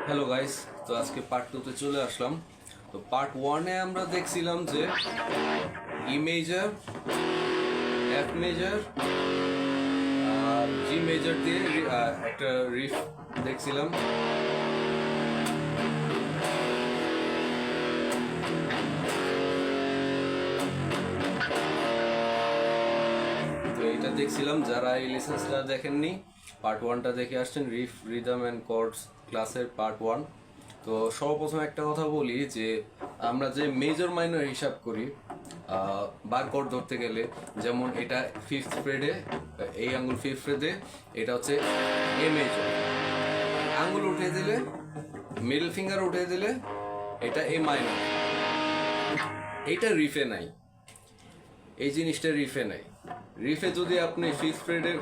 Hello guys, তো আজকে part 2 তে চলে আসলাম। তো পার্ট 1 এ আমরা দেখছিলাম যে ই মেজর, এফ মেজর আর জি মেজর দিয়ে একটা রিফ দেখছিলাম। তো এটা দেখছিলাম, যারা এই লেসেন্সটা দেখেননি পার্ট 1টা দেখে আসছেন, রিফ রিদম অ্যান্ড কর্ডস ক্লাসের পার্ট 1। তো সর্বপ্রথম একটা কথা বলি যে আমরা যে মেজর মাইনর হিসাব করি বার কর্ড ধরতে গেলে, যেমন এটা ফিফথ ফ্রেডে, এই আঙ্গুল ফিফথ ফ্রেডে, এটা হচ্ছে এ মেজর। আঙ্গুল উঠে দিলে, মিডল ফিঙ্গার উঠে দিলে এটা এ মাইনর। এইটা রিফে নাই, এই জিনিসটা রিফে নাই। রিফে যদি আপনি ফিফথ ফ্রেডের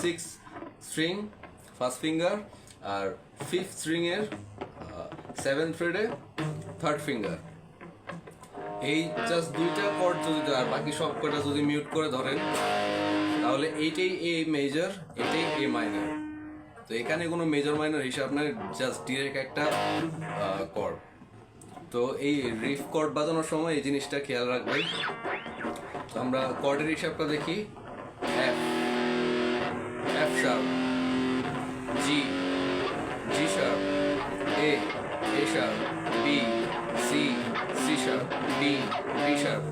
সিক্স স্ট্রিং ফার্স্ট ফিঙ্গার আর ফিফথ স্ট্রিংয়ের সেভেন্থ ফ্রেডে থার্ড ফিঙ্গার, এই জাস্ট দুইটা কর্ড যদি আর বাকি সব কটা যদি মিউট করে ধরেন, তাহলে এইটাই এ মেজর, এটাই এ মাইনর। তো এখানে কোনো মেজর মাইনর হিসাব নাই, জাস্ট ডিরেক্ট একটা কর্ড। তো এই রিফ কর্ড বাজানোর সময় এই জিনিসটা খেয়াল রাখবেন। তো আমরা কর্ডের হিসাবটা দেখি। F, F sharp, G, G sharp, A, A sharp, B, C, C sharp, D, D sharp.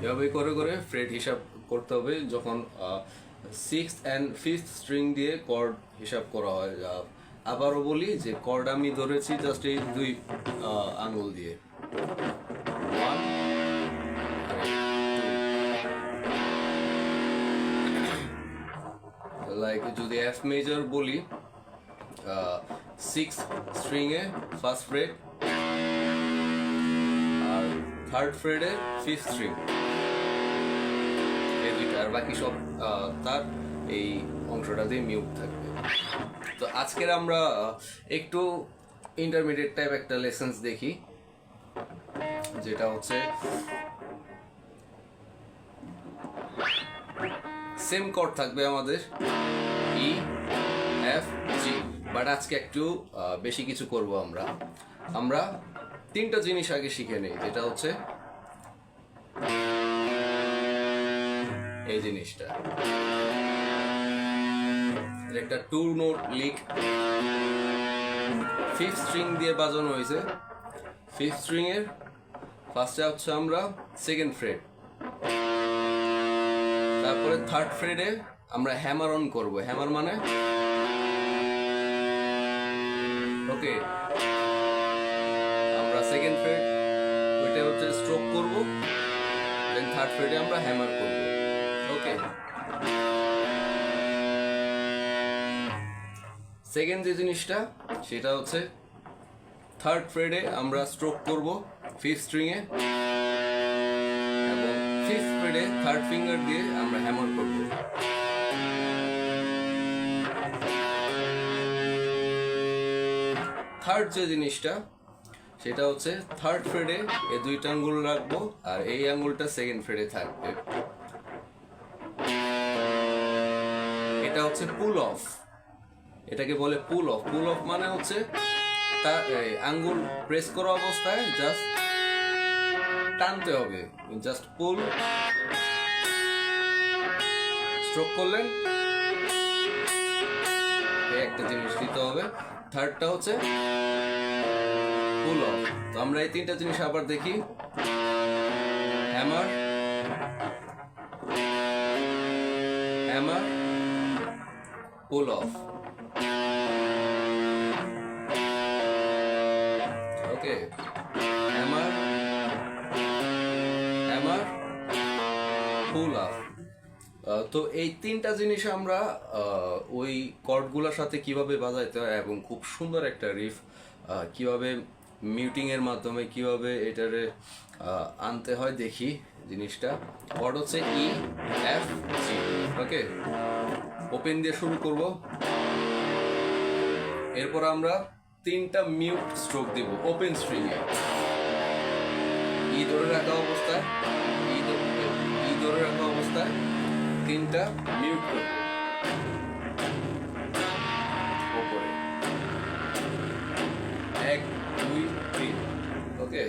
এভাবে করে করে ফ্রেড হিসাব করতে হবে যখন সিক্সথ অ্যান্ড ফিফথ স্ট্রিং দিয়ে কর্ড হিসাব করা হয়। আবারও বলি যে কর্ড আমি ধরেছি জাস্ট এই দুই আঙ্গুল দিয়ে, ওয়ান, লাইক যদি এফ মেজর বলি, সিক্স স্ট্রিংয়ে ফার্স্ট ফ্রেড আর থার্ড ফ্রেডে ফিফথ স্ট্রিং, এই দুইটা, আর বাকি সব তার এই অংশটাতে মিউট থাকবে। তো আজকের আমরা একটু ইন্টারমিডিয়েট টাইপ একটা লেসেন্স দেখি, যেটা হচ্ছে সেম কর্ড থাকবে আমাদের, ই, এফ, জি, বাট আজকে একটু বেশি কিছু করব আমরা। আমরা তিনটা জিনিস আগে শিখে নেই, যেটা হচ্ছে এই জিনিসটা, একটা two note lick fifth string দিয়ে বাজানো হয়েছে। ফিফথ স্ট্রিং এর ফার্স্টে হচ্ছে আমরা সেকেন্ড ফ্রেড, তারপরে থার্ড ফ্রেডে আমরা হ্যামার অন করব। হ্যামার মানে ওকে, আমরা সেকেন্ড ফ্রেড ওইটা হচ্ছে স্ট্রোক করব, দেন থার্ড ফ্রেডে আমরা হ্যামার করব। ওকে, সেকেন্ড যে জিনিসটা সেটা হচ্ছে থার্ড ফ্রেডে আমরা স্ট্রোক করব ফিফথ স্ট্রিং এ, এবং ফিফথ ফ্রেডে থার্ড ফিঙ্গার দিয়ে আমরা হ্যামার করব। থার্ড যে জিনিসটা সেটা হচ্ছে থার্ড ফ্রেডে এই দুইটা আঙ্গুল রাখবো আর এই আঙ্গুলটা সেকেন্ড ফ্রেডে থাকবে। এটা হচ্ছে পুল অফ, এটাকে বলে পুল অফ। পুল অফ মানে হচ্ছে তার আঙ্গুল প্রেস করা অবস্থায় জাস্ট টানতে হবে, জাস্ট পুল, স্ট্রোক করলেন, এই একটা জিনিস দিতে হবে। থার্ডটা হচ্ছে পুল অফ। তো আমরা এই তিনটা জিনিস আবার দেখি, hammer, hammer, pool of. Okay, hammer, hammer, pool of. তো এই তিনটা জিনিস আমরা ওই কর্ডগুলোর সাথে কিভাবে বাজাইতে হয় এবং খুব সুন্দর একটা রিফ কিভাবে মিউটিং এর মাধ্যমে কিভাবে এটারে আনতে হয় দেখি। জিনিসটা কর্ড হচ্ছে ই, এফ, জি। ওকে, ওপেন দিয়ে শুরু করব, এরপর আমরা তিনটা মিউট স্ট্রোক দিব ওপেন স্ট্রিং এ। ই ধরে রাখা অবস্থায়, ই ধরে রাখা অবস্থায় তিনটা মিউট করব ওপরে, ওকে,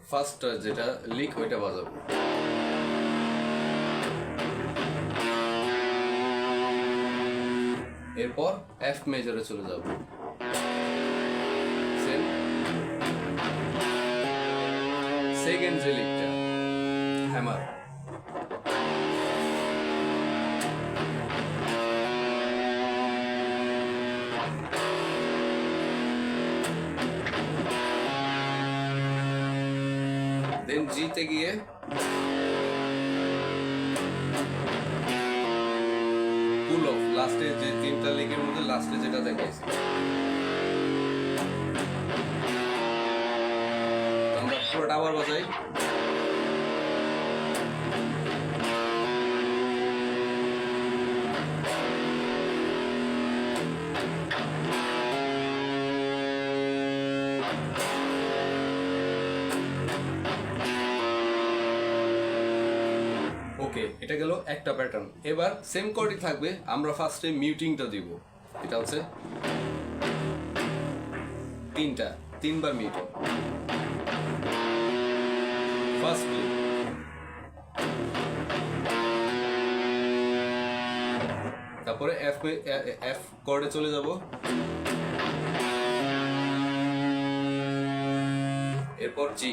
ফার্স্ট যেটা লিক ওইটা বাজাবো। এরপর এফ মেজরে চলে যাব, সেম সেকেন্ড যে লিকটা হ্যামার, দেন জিতে গিয়ে পুল অফ, লাস্টে যে তিনটা লিগের মধ্যে লাস্টে যেটা দেখাইছি আমরা পুরোটা আবার বাজাই। ওকে, এটা গেল একটা প্যাটার্ন। এবার সেম কর্ডই থাকবে, আমরা ফার্স্টে মিউটিংটা দিব। এটা হচ্ছে তিনবার মিউটিং। ফার্স্ট তারপরে এফ কর্ডে চলে যাব, এরপর জি।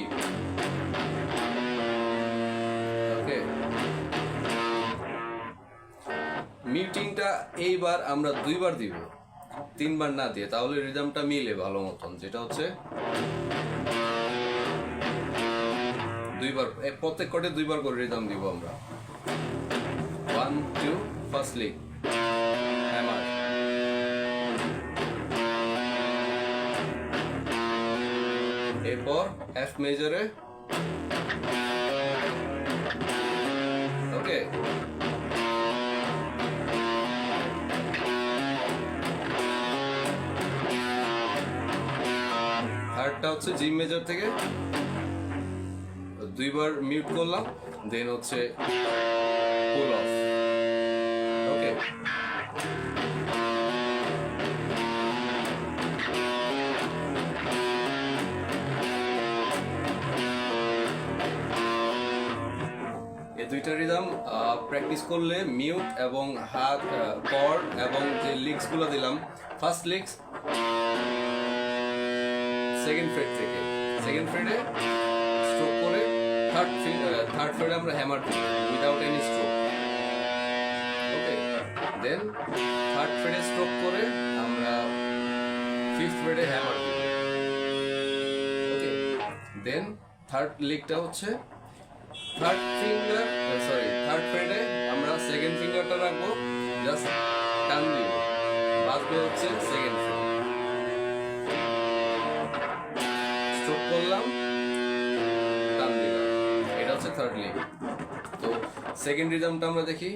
ওকে, মিউটিংটা এইবার আমরা দুইবার দিব, তিনবার না দিয়ে, তাহলে রিদমটা মিলে ভালো মতন। যেটা হচ্ছে দুইবার, প্রত্যেক কর্ডে দুইবার করে রিদম দিব আমরা। 1 2 ফার্স্ট লিক হ্যামার, এরপর এফ মেজরে। ওকে, থার্ডটা হচ্ছে জি মেজর থেকে দুইবার মিউট করলাম, দেন হচ্ছে পুল অফ। ওকে, এই দুইটা রিদম প্র্যাকটিস করলে মিউট এবং হাত কর্ড এবং যে লিক্স গুলো দিলাম, ফার্স্ট লিক্স সেকেন্ড ফ্রেড থেকে, সেকেন্ড ফ্রেডে স্ট্রোক করে থার্ড ফ্রেডে আমরা হ্যামার দিই উইদাউট এনি স্ট্রোক। ওকে, দেন থার্ড ফ্রেডে স্ট্রোক করে আমরা ফিফথ ফ্রেডে হ্যামার দিই। ওকে, দেন থার্ড লিকটা হচ্ছে থার্ড ফ্রেডে আমরা সেকেন্ড ফিঙ্গারটা রাখবো, জাস্ট টান দিব, বাজবে হচ্ছে সেকেন্ড ফ্রেড, স্ট্রোক করলাম, টান দিলাম, এটা হচ্ছে থার্ড লিক। তো সেকেন্ড রিদমটা আমরা দেখি।